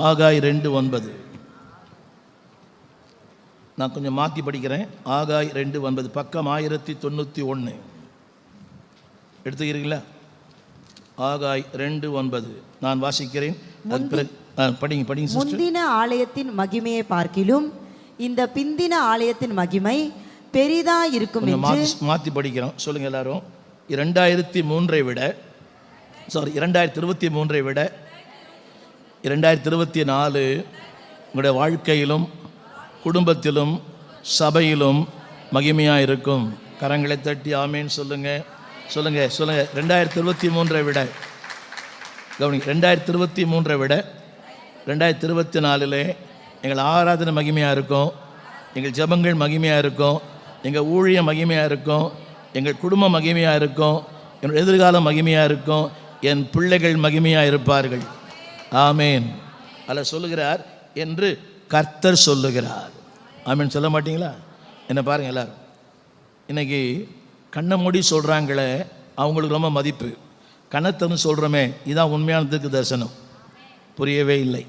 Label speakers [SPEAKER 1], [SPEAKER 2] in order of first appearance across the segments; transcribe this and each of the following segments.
[SPEAKER 1] ஆகாய் 2:9. நான் கொஞ்சம் மாற்றி படிக்கிறேன். ஆகாய் 2:9, பக்கம் 1091. எடுத்துக்கிறீங்களா? ஆகாய் 2:9 நான் வாசிக்கிறேன். படிங்க.
[SPEAKER 2] முந்தின ஆலயத்தின் மகிமையை பார்க்கிலும் இந்த பிந்தின ஆலயத்தின் மகிமை பெரிதா இருக்கும் என்று
[SPEAKER 1] மாற்றி படிக்கிறோம். சொல்லுங்க எல்லாரும். 2023 விட 2023 விட 2024 உங்களுடைய வாழ்க்கையிலும் குடும்பத்திலும் சபையிலும் மகிமையாக இருக்கும். கரங்களை தட்டி ஆமேன் சொல்லுங்க. 2023 விட கவனிங்க, 2023 விட 2024 எங்கள் ஆராதனை மகிமையாக இருக்கும், எங்கள் ஜெபங்கள் மகிமையாக இருக்கும், எங்கள் ஊழியம் மகிமையாக இருக்கும், எங்கள் குடும்பம் மகிமையாக இருக்கும், என்னுடைய எதிர்காலம் மகிமையாக இருக்கும், என் பிள்ளைகள் மகிமையாக இருப்பார்கள். ஆமேன். அல்ல சொல்லுகிறார் என்று கர்த்தர் சொல்லுகிறார். ஆமேன் சொல்ல மாட்டீங்களா? என்ன பாருங்கள் எல்லாரும், இன்னைக்கு கண்ணை மூடி சொல்கிறாங்களே அவங்களுக்கு ரொம்ப மதிப்பு. கணத்தன்னு சொல்கிறோமே இதான் உண்மையானதுக்கு தரிசனம். புரியவே இல்லை.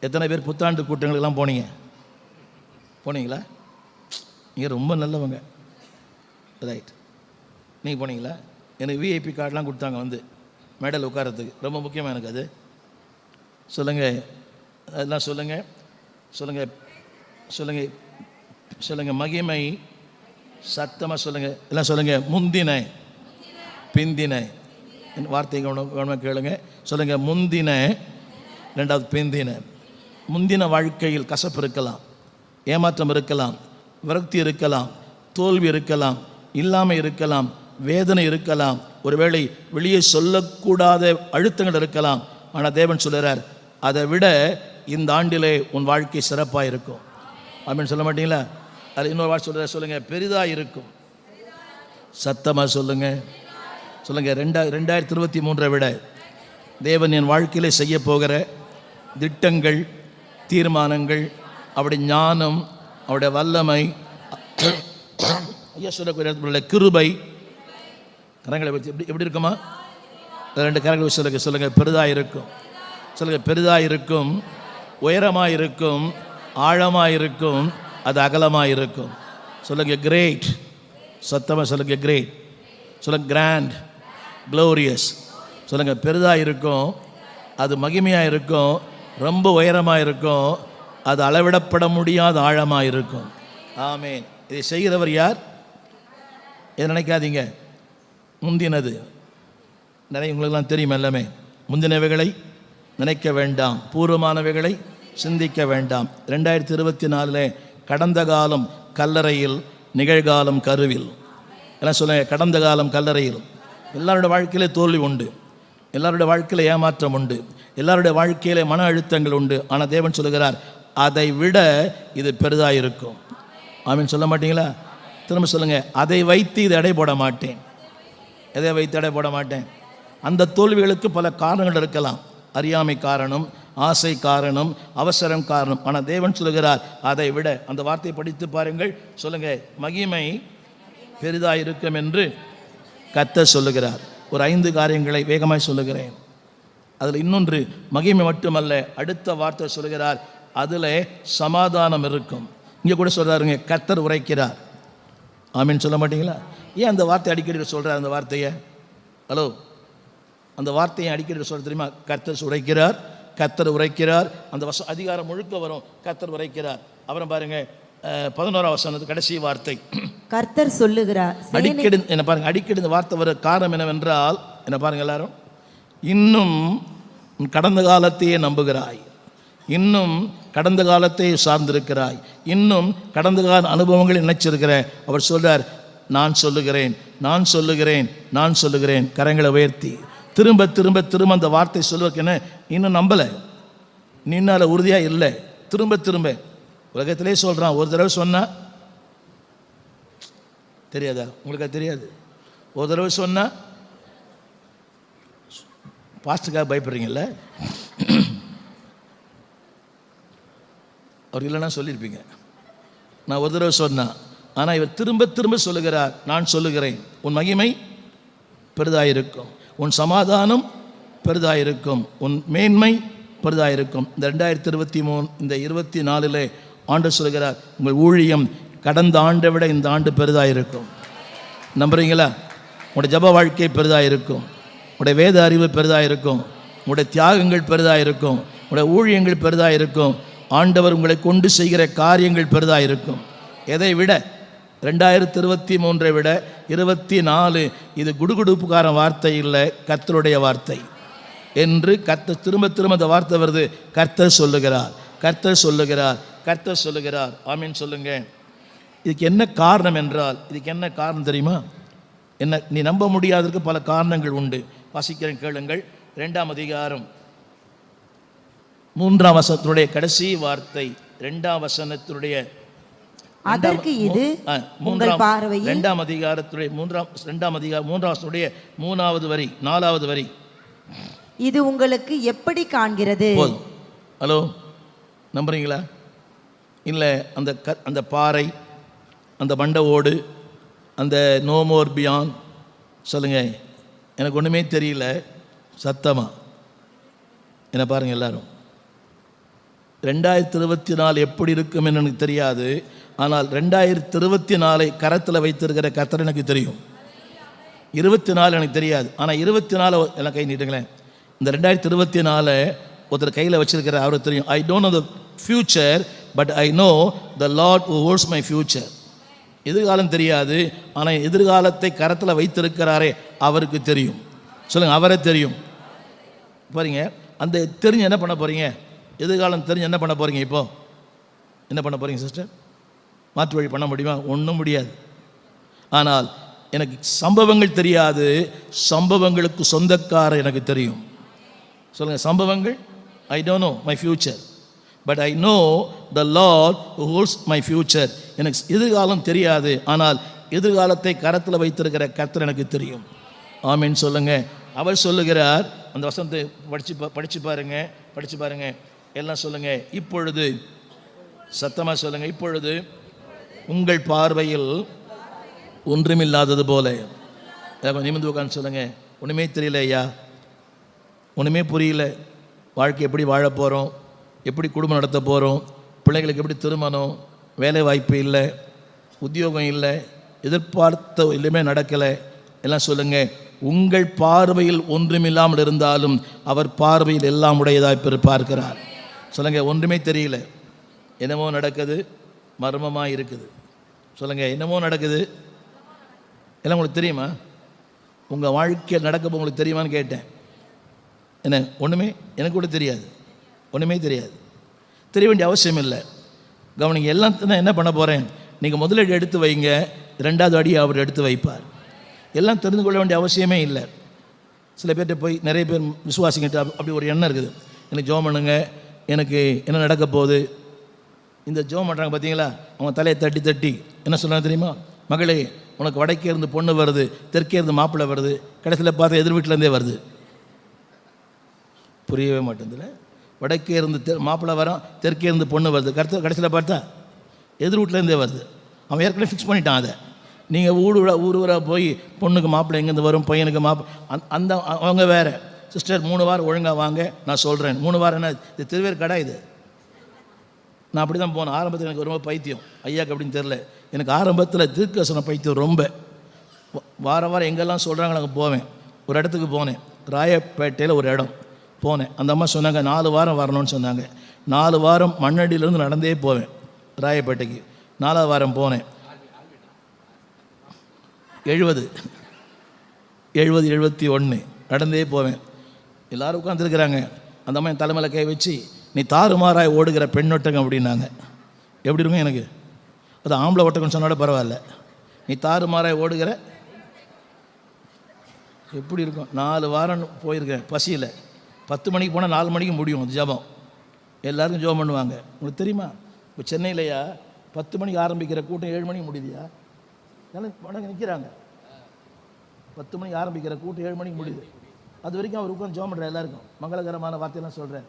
[SPEAKER 1] எத்தனை பேர் புத்தாண்டு கூட்டங்களுக்கெல்லாம் போனீங்களா? நீங்கள் ரொம்ப நல்லவங்க, ரைட். நீங்கள் போனீங்களா? எனக்கு விஐபி கார்டெலாம் கொடுத்தாங்க வந்து மேடல் உட்காரத்துக்கு. ரொம்ப முக்கியமாக எனக்கு அது. சொல்லுங்கள், அதெல்லாம் சொல்லுங்கள். மகிமை சத்தமாக சொல்லுங்கள். எல்லாம் சொல்லுங்கள். முந்தின பிந்தின வார்த்தை கவனமாக கேளுங்க. சொல்லுங்கள். முந்தின, ரெண்டாவது பிந்தின. முந்தின வாழ்க்கையில் கசப்பு இருக்கலாம், ஏமாற்றம் இருக்கலாம், விரக்தி இருக்கலாம், தோல்வி இருக்கலாம், இல்லாமல் இருக்கலாம், வேதனை இருக்கலாம், ஒருவேளை வெளியே சொல்லக்கூடாத அழுத்தங்கள் இருக்கலாம். ஆனால் தேவன் சொல்லுறார், அதை விட இந்த ஆண்டிலே உன் வாழ்க்கை சிறப்பாக இருக்கும். அப்படின்னு சொல்ல மாட்டீங்களா? அது இன்னொரு வார்த்தை சொல்கிறார். சொல்லுங்கள். பெரிதாக இருக்கும். சத்தமாக சொல்லுங்கள். 2023 விட தேவன் என் வாழ்க்கையிலே செய்ய போகிற திட்டங்கள், தீர்மானங்கள், அவருடைய ஞானம், அவருடைய வல்லமை, ஐயா சொல்லக்கூடிய கிருபை, கரங்களை வச்சு எப்படி இருக்குமா? 2 கரங்களை வச்சு சொல்லுங்கள். பெரிதாக இருக்கும். சொல்லுங்கள். பெரிதாக இருக்கும், உயரமாக இருக்கும், ஆழமாக இருக்கும், அது அகலமாக இருக்கும். சொல்லுங்கள். கிரேட். சத்தமாக சொல்லுங்கள். கிரேட். சொல்லுங்கள். Grand, glorious. சொல்லுங்கள். பெரிதாக இருக்கும், அது மகிமையாக இருக்கும், ரொம்ப உயரமாக இருக்கும், அது அளவிடப்பட முடியாத ஆழமாக இருக்கும். ஆமேன். இதை செய்கிறவர் யார்? இதை நினைக்காதீங்க. முந்தினது நிறைய உங்களுக்கெல்லாம் தெரியும். எல்லாமே முந்தினவைகளை நினைக்க வேண்டாம், பூர்வமானவைகளை சிந்திக்க வேண்டாம். 2024 கடந்த காலம் கல்லறையில், நிகழ்காலம் கருவில். எல்லாம் சொல்லுங்கள். கடந்த காலம் கல்லறையில். எல்லாருடைய வாழ்க்கையிலே தோல்வி உண்டு, எல்லாருடைய வாழ்க்கையில் ஏமாற்றம் உண்டு, எல்லாருடைய வாழ்க்கையிலே மன அழுத்தங்கள் உண்டு. ஆனால் தேவன் சொல்லுகிறார், அதை விட இது பெரிதாக இருக்கும். ஆமீன் சொல்ல மாட்டீங்களா? திரும்ப சொல்லுங்கள். அதை வைத்து இது எடை போட மாட்டேன். எதை வைத்து எடை போட மாட்டேன்? அந்த தோல்விகளுக்கு பல காரணங்கள் இருக்கலாம். அறியாமை காரணம், ஆசை காரணம், அவசரம் காரணம். ஆனால் தேவன் சொல்லுகிறார், அதை விட. அந்த வார்த்தையை படித்து பாருங்கள். சொல்லுங்கள். மகிமை பெரிதாக இருக்கும் என்று கர்த்தர் சொல்லுகிறார். ஒரு 5 காரியங்களை வேகமாய் சொல்லுகிறேன். அதில் இன்னொன்று மகிமை மட்டுமல்ல, அடுத்த வார்த்தை சொல்லுகிறார், அதில் சமாதானம் இருக்கும். இங்கே கூட சொல்கிறாருங்க, கர்த்தர் உரைக்கிறார். ஆமீன் சொல்ல மாட்டீங்களா? ஏன் அந்த வார்த்தை அடிக்கடி சொல்கிறார்? அந்த வார்த்தையை ஹலோ அந்த வார்த்தையை அடிக்கடி சொல்ல தெரியுமா? கர்த்தர் உரைக்கிறார், கர்த்தர் உரைக்கிறார். அந்த அதிகாரம் முழுக்க வரும், கர்த்தர் உரைக்கிறார். அப்புறம் பாருங்க 11ஆம் வசனம் கடைசி வார்த்தை,
[SPEAKER 2] கர்த்தர் சொல்லுகிறார்.
[SPEAKER 1] அடிக்கடி என்ன பாருங்க, அடிக்கடி இந்த வார்த்தை வர காரணம் என்னவென்றால், என்ன பாருங்க எல்லாரும், இன்னும் கடந்த காலத்தையே நம்புகிறாய், இன்னும் கடந்த காலத்தை சார்ந்திருக்கிறாய், இன்னும் கடந்த கால அனுபவங்களை நினைச்சிருக்கிற. அவர் சொல்றார், நான் சொல்லுகிறேன், நான் சொல்லுகிறேன், நான் சொல்லுகிறேன். கரங்களை உயர்த்தி திரும்ப திரும்ப திரும்ப அந்த வார்த்தை சொல்லுவதுன்னு இன்னும் நம்பலை, நின்னால உறுதியாக இல்லை. திரும்ப திரும்ப உலகத்திலே சொல்கிறான். ஒரு தடவை சொன்னால் தெரியாதா உங்களுக்கு? அது தெரியாது. ஒரு தடவை சொன்னால் பாஸ்டுக்காக பயப்படுறீங்கல்ல, அவர் இல்லைன்னா சொல்லியிருப்பீங்க. நான் ஒரு தடவை சொன்னேன், ஆனால் இவர் திரும்ப திரும்ப சொல்லுகிறார், நான் சொல்லுகிறேன், உன் மகிமை பெரிதாயிருக்கும், உன் சமாதானம் பெரிதாயிருக்கும், உன் மேன்மை பெரிதாக இருக்கும். இந்த 2023 இந்த 24 ஆண்டவர் சொல்கிறார், உங்கள் ஊழியம் கடந்த ஆண்டை விட இந்த ஆண்டு பெரிதாக இருக்கும். நம்புறீங்களா? உங்களுடைய ஜப வாழ்க்கை பெரிதாக இருக்கும், உங்களுடைய வேத அறிவு பெரிதாக இருக்கும், உங்களுடைய தியாகங்கள் பெரிதாக இருக்கும், உங்களுடைய ஊழியங்கள் பெரிதாக இருக்கும், ஆண்டவர் உங்களை கொண்டு செய்கிற காரியங்கள் பெரிதாக இருக்கும். எதை விட 2023 விட 24 இது குடுகுடுப்புக்கார வார்த்தை இல்லை, கர்த்தருடைய வார்த்தை என்று கர்த்தர் திரும்ப திரும்ப அந்த வார்த்தை வருது. கர்த்தர் சொல்லுகிறார், கர்த்தர் சொல்லுகிறார், கர்த்தர் சொல்லுகிறார். ஆமீன் சொல்லுங்க. இதுக்கு என்ன காரணம் என்றால், இதுக்கு என்ன காரணம் தெரியுமா? என்ன நீ நம்ப முடியாததுக்கு பல காரணங்கள் உண்டு. வாசிக்கிறேன், கேளுங்கள். 2ஆம் அதிகாரம் 3ஆம் வசனத்தினுடைய கடைசி வார்த்தை, 2ஆம் வசனத்தினுடைய
[SPEAKER 2] அதற்கு இது உங்கள் பார்வையில்
[SPEAKER 1] 2ஆம் அதிகாரத்துடைய 2ஆம் அதிகாரம் 3ஆம் வசனத்துடைய 3வது வரி 4வது வரி,
[SPEAKER 2] இது உங்களுக்கு எப்படி காண்கிறது?
[SPEAKER 1] போதும். ஹலோ, நம்புறீங்களா? இல்லை, அந்த பாறை, அந்த மண்ட ஓடு, அந்த நோ மோர் பியாண்ட் சொல்லுங்க. எனக்கு ஒன்றுமே தெரியல சத்தமா. என்ன பாருங்கள் எல்லாரும், 2024 எப்படி இருக்கும் என்று எனக்கு தெரியாது. ஆனால் 2024 கரத்தில் வைத்திருக்கிற கர்த்தர் எனக்கு தெரியும். 24 எனக்கு தெரியாது. ஆனால் 24 எல்லாம் கை நீட்டுங்களேன். இந்த 2024 ஒருத்தர் கையில் வச்சிருக்கிற அவருக்கு தெரியும். I don't know the future, but I know the Lord who holds my future. எதிர்காலம் தெரியாது, ஆனால் எதிர்காலத்தை கரத்தில் வைத்திருக்கிறாரே அவருக்கு தெரியும். சொல்லுங்கள், அவரே தெரியும். பாருங்க, அந்த தெரிஞ்சு என்ன பண்ண போகிறீங்க? எதிர்காலம் தெரிஞ்சு என்ன பண்ண போகிறீங்க? இப்போ என்ன பண்ண போகிறீங்க சிஸ்டர்? மாற்று வழி பண்ண முடியுமா? ஒன்றும் முடியாது. ஆனால் எனக்கு சம்பவங்கள் தெரியாது, சம்பவங்களுக்கு சொந்தக்காரர் எனக்கு தெரியும். சொல்லுங்கள், சம்பவங்கள். I don't know my future, but I know the Lord who holds my future. எனக்கு எதிர்காலம் தெரியாது, ஆனால் எதிர்காலத்தை கரத்தில் வைத்திருக்கிற கர்த்தர் எனக்கு தெரியும். ஆமீன் சொல்லுங்க. அவர் சொல்லுகிறார், அந்த வசனத்தை படிச்சு பாருங்க எல்லாம் சொல்லுங்க. இப்பொழுது சத்தமாக சொல்லுங்க, இப்பொழுது உங்கள் பார்வையில் ஒன்றுமில்லாதது போல. நிமிர்ந்து உட்காந்து சொல்லுங்க, ஒன்றுமே தெரியல ஐயா, ஒன்றுமே புரியல, வாழ்க்கை எப்படி வாழ போகிறோம், எப்படி குடும்பம் நடத்த போகிறோம், பிள்ளைங்களுக்கு எப்படி திருமணம், வேலை வாய்ப்பு இல்லை, உத்தியோகம் இல்லை, எதிர்பார்த்த எல்லாமே நடக்கலை. எல்லாம் சொல்லுங்கள், உங்கள் பார்வையில் ஒன்றுமில்லாமல் இருந்தாலும் அவர் பார்வையில் எல்லாம் உடையதாக பார்க்கிறார். சொல்லுங்கள், ஒன்றுமே தெரியல, என்னமோ நடக்குது, மர்மமாக இருக்குது. சொல்லுங்கள், என்னமோ நடக்குது. எல்லாம் உங்களுக்கு தெரியுமா? உங்கள் வாழ்க்கையில் நடக்க உங்களுக்கு தெரியுமான்னு கேட்டேன். என்ன, ஒன்றுமே எனக்கு கூட தெரியாது, ஒன்றுமே தெரியாது. தெரிய வேண்டிய அவசியம் இல்லை. கவனிங்க, எல்லாம் என்ன பண்ண போகிறேன்? நீங்கள் முதலீடு எடுத்து வைங்க, 2வது அடி அவர் எடுத்து வைப்பார். எல்லாம் தெரிந்து கொள்ள வேண்டிய அவசியமே இல்லை. சில பேர்கிட்ட போய் நிறைய பேர் விசுவாசிக்கிட்ட அப்படி ஒரு எண்ணம் இருக்குது, எனக்கு ஜோம் பண்ணுங்க, எனக்கு என்ன நடக்க போகுது. இந்த ஜோம் பண்ணுறாங்க பார்த்தீங்களா, அவங்க தலையை தட்டி தட்டி என்ன சொல்கிறாங்க தெரியுமா? மகளே, உனக்கு வடக்கே இருந்து பொண்ணு வருது, தெற்கே இருந்து மாப்பிள்ளை வருது, கடைசியில் பார்த்தா எதிர் வீட்டிலேருந்தே வருது. புரியவே மாட்டேங்குதுல. வடக்கே இருந்து மாப்பிள்ளை வரான், தெற்கே இருந்து பொண்ணு வருது, கடைசியில் பார்த்தா எதிர் வீட்டிலேருந்தே வருது. அவன் ஏற்கனவே ஃபிக்ஸ் பண்ணிட்டான் அதை. நீங்கள் ஊராக போய் பொண்ணுக்கு மாப்பிள்ளை எங்கேருந்து வரும், பையனுக்கு அந்த அவங்க வேறு. சிஸ்டர் 3 வாரம் ஒழுங்காக வாங்க, நான் சொல்கிறேன். 3 வாரம் என்ன, இது திருவேர் கடை இது. நான் அப்படி தான் போனேன். ஆரம்பத்தில் எனக்கு ரொம்ப பைத்தியம், ஐயாக்கு அப்படின்னு தெரில. எனக்கு ஆரம்பத்தில் தீர்க்கசன பைத்தியம் ரொம்ப. வாரம் எங்கெல்லாம் சொல்கிறாங்க நாங்கள் போவேன். ஒரு இடத்துக்கு போனேன், ராயப்பேட்டையில் ஒரு இடம் போனேன். அந்த அம்மா சொன்னாங்க 4 வாரம் வரணும்னு சொன்னாங்க. 4 வாரம் மண்ணடியிலேருந்து நடந்தே போவேன் ராயப்பேட்டைக்கு. 4வது வாரம் போனேன். 70 71 நடந்தே போவேன். எல்லோரும் உட்காந்துருக்குறாங்க. அந்த அம்மா என் தலைமையில் கை வச்சு, நீ தாறுமாறாய் ஓடுகிற பெண் ஒட்டகம் அப்படின்னாங்க. எப்படி இருக்கும் எனக்கு? அது ஆம்பளை ஒட்டகம்னு சொன்னால பரவாயில்ல, நீ தாறுமாறாய் ஓடுகிற எப்படி இருக்கும்? 4 வாரம் போயிருக்கேன் பசியில். 10 மணிக்கு போனால் 4 மணிக்கு முடியும் அது ஜபம். எல்லாருக்கும் ஜபம் பண்ணுவாங்க. உங்களுக்கு தெரியுமா, இப்போ சென்னையிலையா 10 மணிக்கு ஆரம்பிக்கிற கூட்டம் 7 மணிக்கு முடியுதுயா. எல்லாம் நிற்கிறாங்க. 10 மணிக்கு ஆரம்பிக்கிற கூட்டம் 7 மணிக்கு முடியுது. அது வரைக்கும் அவர் உட்காந்து ஜபம் பண்ணுற எல்லாருக்கும் மங்களகரமான வார்த்தையெல்லாம் சொல்கிறேன்.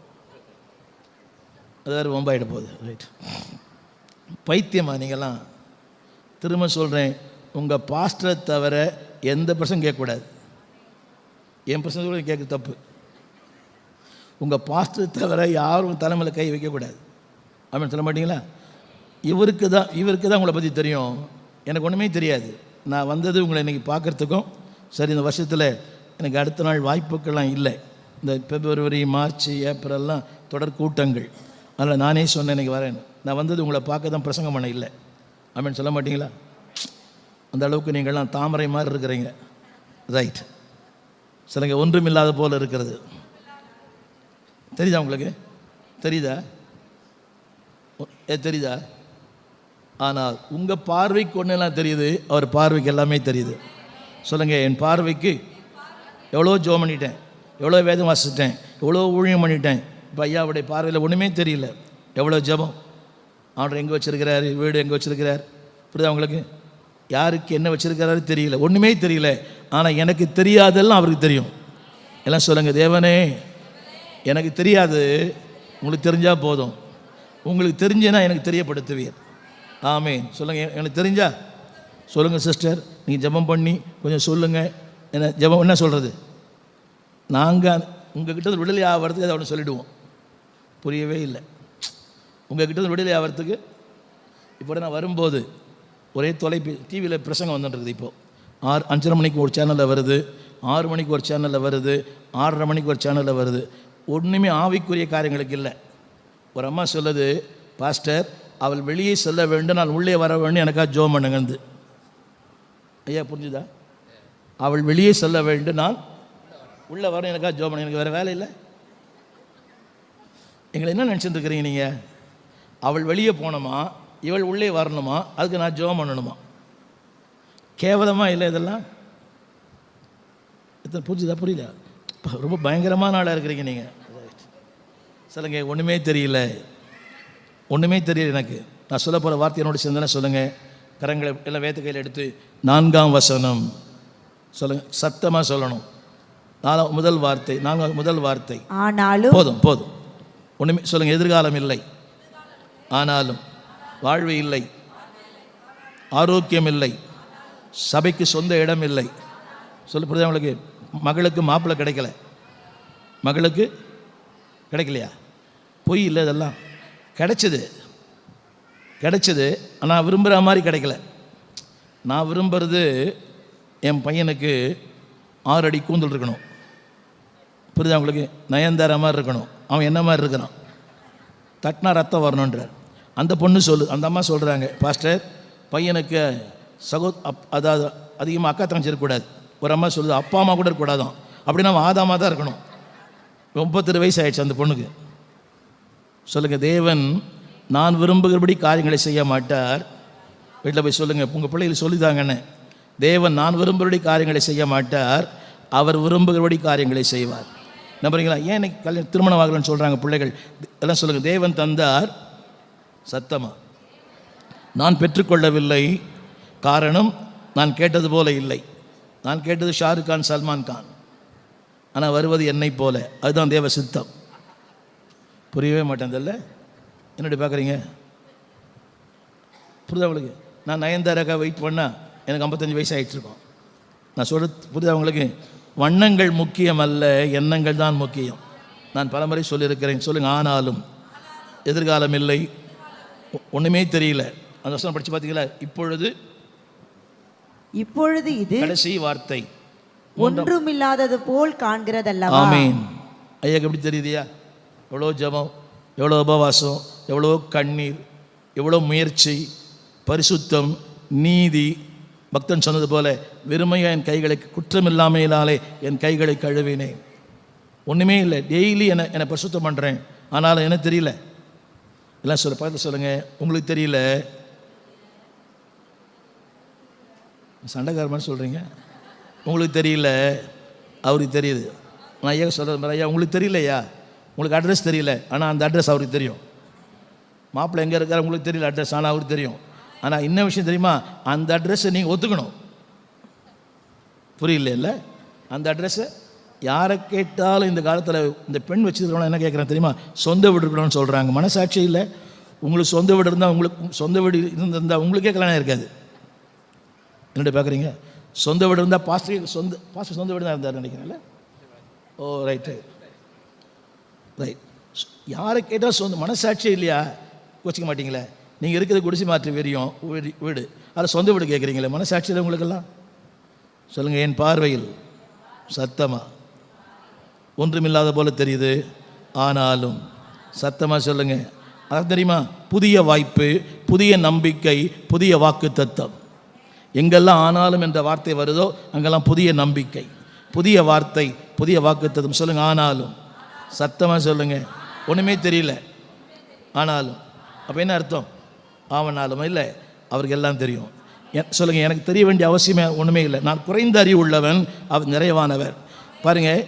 [SPEAKER 1] அது வேறு ஒம்பாயிட போகுது. ரைட், பைத்தியமா நீங்கள்லாம்? திரும்ப சொல்கிறேன், உங்கள் பாஸ்டரை தவிர எந்த பிரச்சனை கேட்கக்கூடாது. என் பிரச்சனை கூட கேட்க தப்பு. உங்கள் பாஸ்டர் தவிர யாரும் தலைமையில் கை வைக்கக்கூடாது. அப்படின்னு சொல்ல மாட்டீங்களா? இவருக்கு தான் உங்களை பற்றி தெரியும், எனக்கு ஒன்றுமே தெரியாது. நான் வந்தது உங்களை இன்றைக்கி பார்க்குறதுக்கும், சரி இந்த வருஷத்தில் எனக்கு அடுத்த நாள் வாய்ப்புக்கெல்லாம் இல்லை. இந்த பிப்ரவரி, மார்ச், ஏப்ரல்லாம் தொடர் கூட்டங்கள், அதில் நானே சொன்னேன் இன்றைக்கி வரேன். நான் வந்தது உங்களை பார்க்க தான், பிரசங்கம் பண்ண இல்லை. அப்படின்னு சொல்ல மாட்டீங்களா? அந்த அளவுக்கு நீங்கள்லாம் தாமரை மாதிரி இருக்கிறீங்க. ரைட். சிலங்க ஒன்றும் இல்லாத போல் இருக்கிறது. தெரியுதா உங்களுக்கு? தெரியுதா? தெரியுதா? ஆனால் உங்கள் பார்வைக்கு ஒன்றெல்லாம் தெரியுது, அவர் பார்வைக்கு எல்லாமே தெரியுது. சொல்லுங்கள், என் பார்வைக்கு எவ்வளோ ஜெபம் பண்ணிட்டேன், எவ்வளோ வேதம் வாசிச்சிட்டேன், எவ்வளோ ஊழியம் பண்ணிட்டேன். இப்போ ஐயாவுடைய பார்வையில் ஒன்றுமே தெரியல. எவ்வளோ ஜெபம், ஆண்டவர் எங்கே வச்சுருக்கிறாரு, வீடு எங்கே வச்சுருக்கிறார், புரியுதா உங்களுக்கு? யாருக்கு என்ன வச்சுருக்கிறாரு தெரியல, ஒன்றுமே தெரியல. ஆனால் எனக்கு தெரியாதெல்லாம் அவருக்கு தெரியும். எல்லாம் சொல்லுங்கள், தேவனே எனக்கு தெரியாது, உங்களுக்கு தெரிஞ்சால் போதும். உங்களுக்கு தெரிஞ்சேன்னா எனக்கு தெரியப்படுத்துவீர். ஆமேன். சொல்லுங்கள், எனக்கு தெரிஞ்சா சொல்லுங்கள் சிஸ்டர், நீங்கள் ஜெபம் பண்ணி கொஞ்சம் சொல்லுங்கள். என்ன ஜெபம் என்ன சொல்கிறது? நாங்கள் உங்கள் கிட்ட விடுதலை ஆகிறதுக்கு அதை ஒன்று சொல்லிவிடுவோம். புரியவே இல்லை. உங்கள் கிட்ட விடுதலை ஆகிறதுக்கு இப்போ நான் வரும்போது ஒரே டிவியில் பிரசங்கம் வந்துட்டுருக்குது. இப்போது 5:30 மணிக்கு ஒரு சேனலில் வருது, 6 மணிக்கு ஒரு சேனலில் வருது, 6:30 மணிக்கு ஒரு சேனலில் வருது. ஒன்றுமே ஆவிக்குரிய காரியங்களுக்கு இல்லை. ஒரு அம்மா சொல்லுது, பாஸ்டர் அவள் வெளியே செல்ல வேண்டும், நான் உள்ளே வர வேண்டும், எனக்கா ஜெபம் பண்ணுங்கன்னு. ஐயா புரிஞ்சுதா? அவள் வெளியே செல்ல வேண்டும், நான் உள்ளே வரணும், எனக்கா ஜெபம் பண்ணு. எனக்கு வேறு வேலை இல்லை. எங்களை என்ன நினச்சிட்டு இருக்கிறீங்க நீங்கள்? அவள் வெளியே போனோமா, இவள் உள்ளே வரணுமா, அதுக்கு நான் ஜெபம் பண்ணணுமா? கேவலமாக இல்லை இதெல்லாம்? இத்தனை புரிஞ்சுதா? புரியல? ரொம்ப பயங்கரமான ஆளாக இருக்கிறீங்க நீங்கள். சொல்லுங்க, ஒன்றுமே தெரியல, ஒன்றுமே தெரியல எனக்கு. நான் சொல்ல போகிற வார்த்தை என்னோட சேர்ந்தேன்னா சொல்லுங்கள். கரங்களை எல்லாம் வேத்த கையில் எடுத்து 4ஆம் வசனம் சொல்லுங்கள், சத்தமாக சொல்லணும். முதல் வார்த்தை
[SPEAKER 2] ஆனாலும்.
[SPEAKER 1] போதும். ஒன்றுமே சொல்லுங்கள். எதிர்காலம் இல்லை, ஆனாலும் வாழ்வு இல்லை, ஆரோக்கியம் இல்லை, சபைக்கு சொந்த இடம் இல்லை. சொல்ல புரியுதா உங்களுக்கு? மகளுக்கு மாப்பிள்ளை கிடைக்கல, மகளுக்கு கிடைக்கலையா? பொய் இல்லை, இதெல்லாம் கிடைச்சது. ஆனால் விரும்புகிற மாதிரி கிடைக்கல. நான் விரும்புகிறது என் பையனுக்கு 6 அடி கூந்தல் இருக்கணும். புரியுதா உங்களுக்கு? நயன்தாரா மாதிரி இருக்கணும். அவன் என்ன மாதிரி இருக்கிறான்? தட்டினா ரத்தம் வரணுன்றார். அந்த பொண்ணு அந்த அம்மா சொல்கிறாங்க, பாஸ்டர் பையனுக்கு அதாவது அதிகமாக அக்கா தங்கச்சி இருக்கக்கூடாது. ஒரு அம்மா சொல்லுது, அப்பா அம்மா கூட இருக்கக்கூடாதான். அப்படின்னா அவன் ஆதாமாக தான் இருக்கணும். 32 வயசு ஆயிடுச்சு அந்த பொண்ணுக்கு. சொல்லுங்கள், தேவன் நான் விரும்புகிறபடி காரியங்களை செய்ய மாட்டார். வீட்டில் போய் சொல்லுங்கள், உங்கள் பிள்ளைகள் சொல்லிதாங்கன்னு. தேவன் நான் விரும்புகிறபடி காரியங்களை செய்ய மாட்டார், அவர் விரும்புகிறபடி காரியங்களை செய்வார். நம்புறீங்களா? ஏன் எனக்கு திருமணம் ஆகலன்னு சொல்கிறாங்க பிள்ளைகள் எல்லாம்? சொல்லுங்கள், தேவன் தந்தார், சத்தமாக நான் பெற்றுக்கொள்ளவில்லை. காரணம், நான் கேட்டது போல இல்லை. நான் கேட்டது ஷாருக் கான், சல்மான் கான். ஆனால் வருவது என்னை போல. அதுதான் தேவ சித்தம். புரியவே மாட்டேன். என்னடி பார்க்குறீங்க? புரியுதா உங்களுக்கு? நான் நயன்தாராக்கா வெயிட் பண்ணால் எனக்கு 55 வயசு ஆகிட்டுருக்கோம். நான் சொல்கிறது புரியுதா உங்களுக்கு? வண்ணங்கள் முக்கியம் அல்ல, எண்ணங்கள் தான் முக்கியம். நான் பலமுறை சொல்லியிருக்கிறேன். சொல்லுங்கள், ஆனாலும் எதிர்காலம் இல்லை, ஒன்றுமே தெரியல. அந்த வருஷம் படித்து பார்த்தீங்களா? இப்பொழுது இது கடைசி வார்த்தை,
[SPEAKER 2] ஒன்றுமில்லாதது போல் காண்கிறதல்லவா?
[SPEAKER 1] ஆமீன். ஐயாக்கு எப்படி தெரியுதியா? எவ்வளோ ஜெபம், எவ்வளோ உபவாசம், எவ்வளோ கண்ணீர், எவ்வளோ முயற்சி, பரிசுத்தம், நீதி. பக்தன் சொன்னது போல, வெறுமையாக என் கைகளை குற்றமில்லாமையினாலே என் கைகளை கழுவினேன். ஒன்றுமே இல்லை, டெய்லி என்னை பரிசுத்தம் பண்ணுறேன். ஆனாலும் என்ன தெரியல. எல்லாம் பக்கத்தில் சொல்லுங்கள், உங்களுக்கு தெரியல. சண்டைக்கார மாதிரி சொல்கிறீங்க. உங்களுக்கு தெரியல, அவருக்கு தெரியுது. நான் ஐயா சொல்கிறது, ஐயா உங்களுக்கு தெரியலையா? உங்களுக்கு அட்ரஸ் தெரியல, ஆனால் அந்த அட்ரஸ் அவருக்கு தெரியும். மாப்பிள்ளை எங்கே இருக்கார் உங்களுக்கு தெரியல அட்ரஸ், ஆனால் அவருக்கு தெரியும். ஆனால் இன்னும் விஷயம் தெரியுமா? அந்த அட்ரஸை நீங்கள் ஒத்துக்கணும். புரியல? அந்த அட்ரஸை யாரை கேட்டாலும் இந்த காலத்தில் இந்த பெண் வச்சுருக்கணும். என்ன கேட்குறேன் தெரியுமா? சொந்த வீடு இருக்கணும்னு சொல்கிறாங்க. மனசாட்சி இல்லை. உங்களுக்கு சொந்த வீடு இருந்தால், உங்களுக்கு சொந்த வீடு இருந்திருந்தால் உங்களுக்கே கல்யாணம் இருக்காது. என்னடி பார்க்குறீங்க? சொந்த வீடு இருந்தால் பாஸ்டர் சொந்த வீடு தான் இருந்தார் நினைக்கிறேன்ல. ஓ ரைட்டு. ரைட். யாரை கேட்டால் சொந்த மனசாட்சியே இல்லையா? கோச்சிக்க மாட்டீங்களே? நீங்கள் இருக்கிறது குடிசை மாற்று வெறியும் வீடு, அதில் சொந்த வீடு கேட்குறீங்களே, மனசாட்சியில் உங்களுக்கெல்லாம் சொல்லுங்கள். என் பார்வையில் சத்தமாக ஒன்றுமில்லாத போல தெரியுது, ஆனாலும் சத்தமாக சொல்லுங்கள். அதான் தெரியுமா? புதிய வாய்ப்பு, புதிய நம்பிக்கை, புதிய வாக்கு தத்தம். எங்கெல்லாம் ஆனாலும் என்ற வார்த்தை வருதோ அங்கெல்லாம் புதிய நம்பிக்கை, புதிய வார்த்தை, புதிய வாக்கு தத்தம். சொல்லுங்கள். ஆனாலும் சத்தமாக சொல்லுங்கள். ஒன்றுமே தெரியல, ஆனாலும். அப்போ என்ன அர்த்தம்? ஆவனாலும் இல்லை, அவருக்கு எல்லாம் தெரியும். சொல்லுங்கள். எனக்கு தெரிய வேண்டிய அவசியமே ஒன்றுமே இல்லை. நான் குறைந்த அறிவு உள்ளவன், அவர் நிறைவானவர். பாருங்கள்,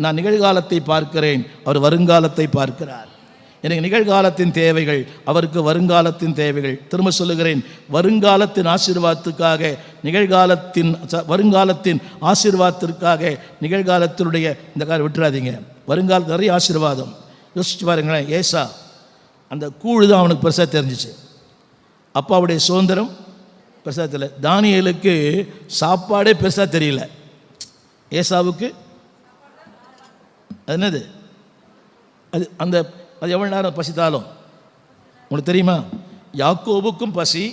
[SPEAKER 1] நான் நிகழ்காலத்தை பார்க்கிறேன், அவர் வருங்காலத்தை பார்க்கிறார். எனக்கு நிகழ்காலத்தின் தேவைகள், அவருக்கு வருங்காலத்தின் தேவைகள். திரும்ப சொல்லுகிறேன், வருங்காலத்தின் ஆசீர்வாதத்துக்காக வருங்காலத்தின் ஆசீர்வாதத்திற்காக நிகழ்காலத்தினுடைய இந்த காலம் விட்டுறாதீங்க. வருங்காலத்தில் நிறைய ஆசீர்வாதம். யோசிச்சு பாருங்களேன். ஏசா அந்த கூழு தான் அவனுக்கு பெருசாக தெரிஞ்சிச்சு. அப்பாவுடைய சுதந்திரம் பெருசாக தெரியல. தானியேலுக்கு சாப்பாடே பெருசாக தெரியல. ஏசாவுக்கு அது என்னது? அது எவ்வளோ நேரம் பசித்தாலும் உங்களுக்கு தெரியுமா? யாக்கோபுக்கும் பசி,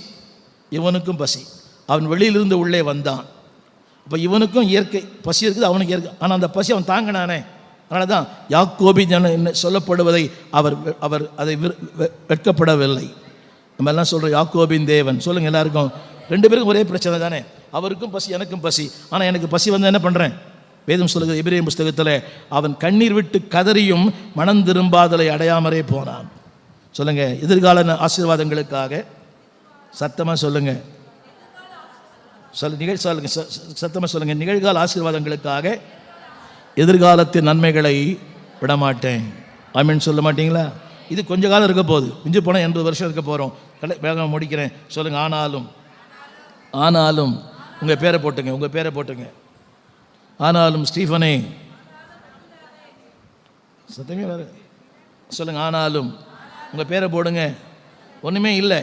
[SPEAKER 1] இவனுக்கும் பசி. அவன் வெளியிலிருந்து உள்ளே வந்தான். இப்போ இவனுக்கும் இயற்கை பசி இருக்குது, அவனுக்கு இயற்கை. ஆனால் அந்த பசி அவன் தாங்கினானே. அதனால தான் யாக்கோபி சொல்லப்படுவதை அவர் அதை வெட்கப்படவில்லை. நம்ம எல்லாம் சொல்கிறோம் யாக்கோபின் தேவன். சொல்லுங்கள் எல்லாருக்கும். ரெண்டு பேருக்கும் ஒரே பிரச்சனை தானே. அவருக்கும் பசி, எனக்கும் பசி. ஆனால் எனக்கு பசி வந்து என்ன பண்ணுறேன்? வேதம் சொல்லுகிறது எபிரேய புஸ்தகத்தில், அவன் கண்ணீர் விட்டு கதறியும் மனம் திரும்பாதலை அடையாமலே போனான். சொல்லுங்கள். எதிர்கால ஆசீர்வாதங்களுக்காக சத்தமாக சொல்லுங்கள். சொல்லுங்க சத்தமாக சொல்லுங்கள். நிகழ்கால ஆசீர்வாதங்களுக்காக எதிர்காலத்தின் நன்மைகளை விடமாட்டேன். ஆமீன் சொல்ல மாட்டீங்களா? இது கொஞ்ச காலம் இருக்க போகுது. மிஞ்சி போனால் 80 வருஷம் இருக்க போகிறோம். வேகமாக முடிக்கிறேன். சொல்லுங்கள். ஆனாலும் உங்கள் பேரை போட்டுங்க. ஆனாலும் ஸ்டீஃபனே, சத்தமே வேறு சொல்லுங்கள். ஆனாலும் உங்கள் பேரை போடுங்க. ஒன்றுமே இல்லை,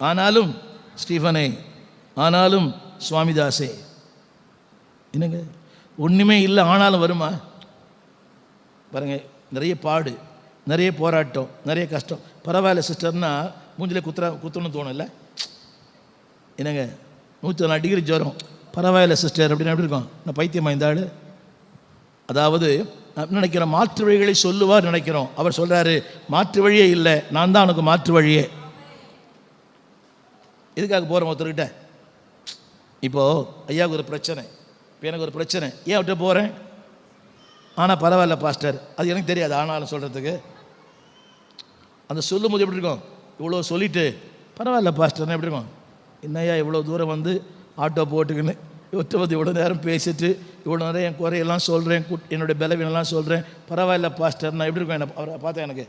[SPEAKER 1] ஆனாலும் ஸ்டீஃபனே, ஆனாலும் சுவாமிதாசே. என்னங்க ஒன்றுமே இல்லை ஆனாலும் வருமா? பாருங்க, நிறைய பாடு, நிறைய போராட்டம், நிறைய கஷ்டம். பரவாயில்ல சிஸ்டர்னா மூஞ்சில் குத்தணும்னு தோணும் இல்லை? என்னங்க 104 டிகிரி ஜுரம், பரவாயில்ல சிஸ்டர் அப்படின்னு எப்படி இருக்கும்? நான் பைத்தியமா இந்த ஆள்? அதாவது நினைக்கிறோம் மாற்று வழிகளை சொல்லுவார் நினைக்கிறோம். அவர் சொல்கிறாரு மாற்று வழியே இல்லை, நான் தான் உனக்கு மாற்று வழியே. எதுக்காக போகிறோம் ஒருத்தர்கிட்ட? இப்போது ஐயாவுக்கு ஒரு பிரச்சனை, இப்போ எனக்கு ஒரு பிரச்சனை, ஏன் அவர்கிட்ட போகிறேன்? ஆனால் பரவாயில்ல பாஸ்டர், அது எனக்கு தெரியாது ஆனாலும் சொல்கிறதுக்கு. அந்த சொல்லும் போது எப்படி இருக்கும்? இவ்வளோ சொல்லிவிட்டு பரவாயில்ல பாஸ்டர்னா எப்படி இருக்கும்? என்னையா இவ்வளோ தூரம் வந்து ஆட்டோ போட்டுக்கின்னு வந்து இவ்வளோ நேரம் பேசிட்டு இவ்வளோ நேரம் என் குறையெல்லாம் சொல்கிறேன், என்னுடைய பலவீனெல்லாம் சொல்கிறேன், பரவாயில்ல பாஸ்டர் நான் எப்படி இருக்கும்? என்ன அவரை பார்த்தா எனக்கு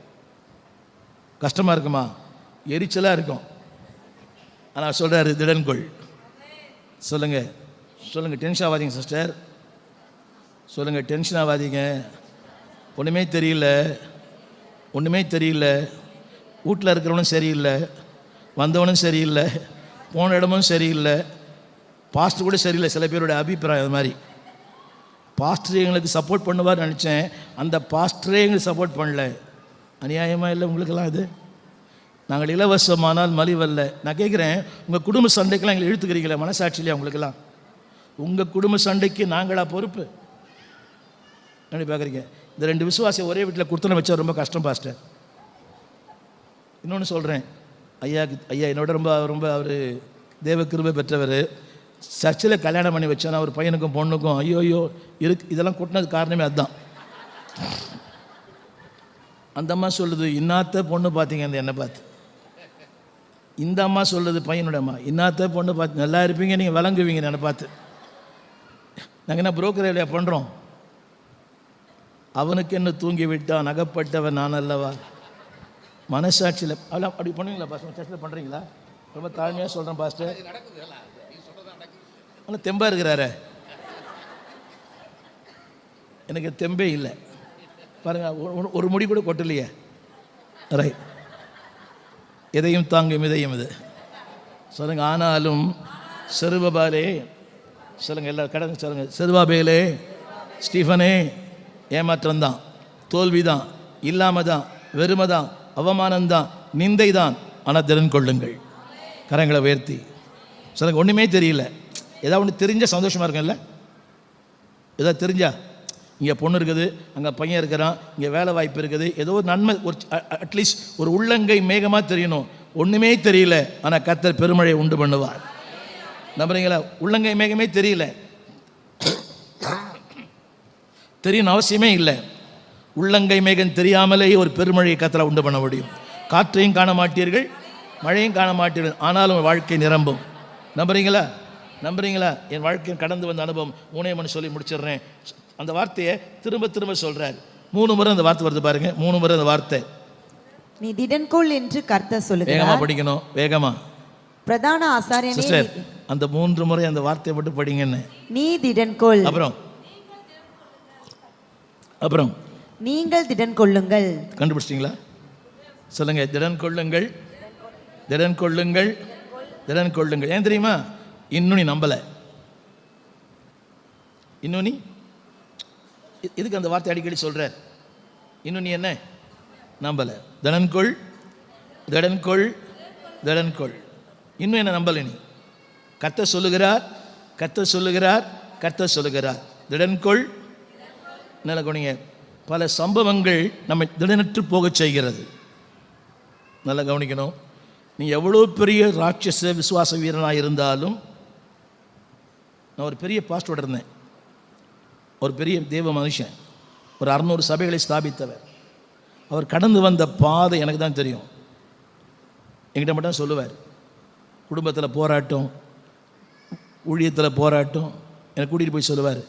[SPEAKER 1] கஷ்டமாக இருக்குமா? எரிச்சலாக இருக்கும். ஆனால் சொல்கிறாரு திடன்கொள். சொல்லுங்கள் டென்ஷன் ஆகாதீங்க சிஸ்டர். சொல்லுங்கள் டென்ஷன் ஆகாதீங்க. ஒன்றுமே தெரியல. வீட்டில் இருக்கிறவனும் சரியில்லை, வந்தவனும் சரியில்லை, போன இடமும் சரியில்லை, பாஸ்டர் கூட சரியில்லை. சில பேருடைய அபிப்பிராயம் அது மாதிரி. பாஸ்டர் எங்களுக்கு சப்போர்ட் பண்ணுவார் நினச்சேன், அந்த பாஸ்டரே எங்களுக்கு சப்போர்ட் பண்ணல. அநியாயமாக இல்லை உங்களுக்கெல்லாம் இது? நாங்கள் இலவசமானால் மலிவல்ல. நான் கேட்குறேன், உங்கள் குடும்ப சண்டைக்கெல்லாம் எங்களை இழுத்துக்கிறீங்களே, மனசாட்சி இல்லையா உங்களுக்கெல்லாம்? உங்கள் குடும்ப சண்டைக்கு நாங்களா பொறுப்பு? எப்படி பார்க்குறீங்க? இந்த 2 விசுவாசியை ஒரே வீட்டில் கொடுத்தன வச்சா ரொம்ப கஷ்டம் பாஸ்டர். இன்னொன்று சொல்கிறேன், ஐயா என்னோட ரொம்ப அவர் தேவ கிருபை பெற்றவர். சர்ச்சில் கல்யாணம் பண்ணி வச்சானா ஒரு பையனுக்கும் பொண்ணுக்கும் ஐயோ இதெல்லாம் கொட்டினது காரணமே அதுதான். அந்த அம்மா சொல்லுது, இன்னாத்த பொண்ணு பார்த்தீங்க அந்த என்னை பார்த்து. இந்த அம்மா சொல்லுது பையனோட அம்மா, இன்னாத்த பொண்ணு பார்த்து நல்லா இருப்பீங்க, நீங்கள் விளங்குவீங்க என்னை பார்த்து. நாங்கள் என்ன புரோக்கர் வேலையா பண்ணுறோம்? அவனுக்கு என்ன தூங்கி விட்டான் அகப்பட்டவன் நான் அல்லவா? மனசாட்சியில் அதெல்லாம் அப்படி பண்ணுவீங்களா பாஸ்டர்? சர்ச்சில் பண்ணுறீங்களா? ரொம்ப தாழ்மையாக சொல்கிறேன் பாஸ்டர். ஆனால் தெம்பாக இருக்கிறாரு, எனக்கு தெம்பே இல்லை பாருங்கள். ஒரு முடி கூட கொட்டலையே. ரைட், எதையும் தாங்கும் இதயம் இது. சொல்லுங்கள். ஆனாலும் செருபாபேலே, சொல்லுங்கள் எல்லாரும் கடந்து சொல்லுங்கள். செருபாபேலே, ஸ்டீஃபனே, ஏமாற்றம்தான், தோல்வி தான், இல்லாம தான், வெறுமை தான், அவமானம்தான், நிந்தை தான். ஆனால் திடன் கொள்ளுங்கள். கரங்களை உயர்த்தி சொல்லுங்க. ஒன்றுமே தெரியல, ஏதாவது ஒன்று தெரிஞ்ச சந்தோஷமாக இருக்கும்ல? ஏதாவது தெரிஞ்சா, இங்கே பொண்ணு இருக்குது, அங்கே பையன் இருக்கிறான், இங்கே வேலை வாய்ப்பு இருக்குது, ஏதோ ஒரு நன்மை, ஒரு அட்லீஸ்ட் ஒரு உள்ளங்கை மேகமாக தெரியணும். ஒன்றுமே தெரியல, ஆனால் கர்த்தர் பெருமழையை உண்டு பண்ணுவார். நம்புறீங்களா? உள்ளங்கை மேகமே தெரியல, தெரியணும் அவசியமே இல்லை. உள்ளங்கை மேகம் தெரியாமலேயே ஒரு பெருமழையை கர்த்தர் உண்டு பண்ண முடியும். காற்றையும் காண மாட்டீர்கள், மழையும் காண மாட்டீர்கள், ஆனாலும் வாழ்க்கை நிரம்பும். நம்புறீங்களா? நம்புறீங்களா? என் வாழ்க்கையை கடந்து வந்த அனுபவம் 3 சொல்லி முடிச்சிடுறேன். அந்த வார்த்தையை திரும்ப திரும்ப சொல்றார். 3 முறை அந்த வார்த்தை வருது பாருங்க. 3 முறை அந்த வார்த்தை.
[SPEAKER 2] நீ திடன்கொள் என்று கர்த்தர் சொல்லுகிறார்.
[SPEAKER 1] வேகமா படிக்கணும், வேகமா.
[SPEAKER 2] பிரதான ஆசாரியனே,
[SPEAKER 1] அந்த 3 முறை அந்த வார்த்தையை மட்டும் படிங்கன்னு.
[SPEAKER 2] நீ திடன்கொள்.
[SPEAKER 1] அப்புறம்
[SPEAKER 2] நீங்கள் திடன் கொள்ளுங்கள்.
[SPEAKER 1] கண்டுபிடிச்சிட்டீங்களா? சொல்லுங்க. திடன் கொள்ளுங்கள், திடன் கொள்ளுங்கள், திடன் கொள்ளுங்கள். ஏன் தெரியுமா? இன்னும் நீ நம்பலை. இன்னும் நீ இதுக்கு அந்த வார்த்தை அடிக்கடி சொல்ற. இன்னும் நீ என்ன நம்பலை. திடன்கொள், திடன்கொள், திடன்கொள். இன்னும் என்ன நம்பலை நீ? கர்த்தர் சொல்லுகிறார், கர்த்தர் சொல்லுகிறார், கர்த்தர் சொல்லுகிறார். திடன்கொள். நல்ல கவனிங்க. பல சம்பவங்கள் நம்மை திடனற்று போகச் செய்கிறது. நல்லா கவனிக்கணும். நீ எவ்வளோ பெரிய ராட்சச விசுவாச வீரனாக இருந்தாலும், நான் ஒரு பெரிய பாஸ்டரோட இருந்தேன், ஒரு பெரிய தேவ மனுஷன், ஒரு 600 சபைகளை ஸ்தாபித்தவர். அவர் கடந்து வந்த பாதை எனக்கு தான் தெரியும். என்கிட்ட மட்டும் சொல்லுவார். குடும்பத்தில் போராட்டம், ஊழியத்தில் போராட்டம், என்னை கூட்டிகிட்டு போய் சொல்லுவார்.